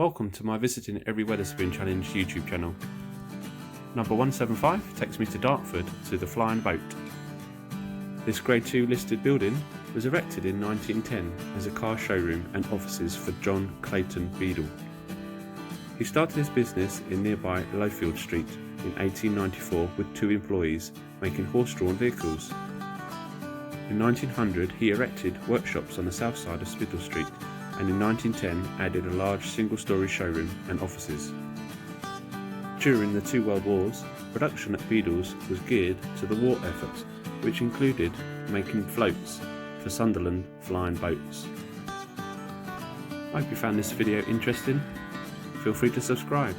Welcome to my Visiting Every Wetherspoon Challenge YouTube channel. Number 175 takes me to Dartford to the Flying Boat. This Grade 2 listed building was erected in 1910 as a car showroom and offices for John Clayton Beadle. He started his business in nearby Lowfield Street in 1894 with 2 employees making horse-drawn vehicles. In 1900 he erected workshops on the south side of Spiddle Street, and in 1910 added a large single-storey showroom and offices. During the 2 World Wars, production at Beadle's was geared to the war effort, which included making floats for Sunderland flying boats. I hope you found this video interesting. Feel free to subscribe.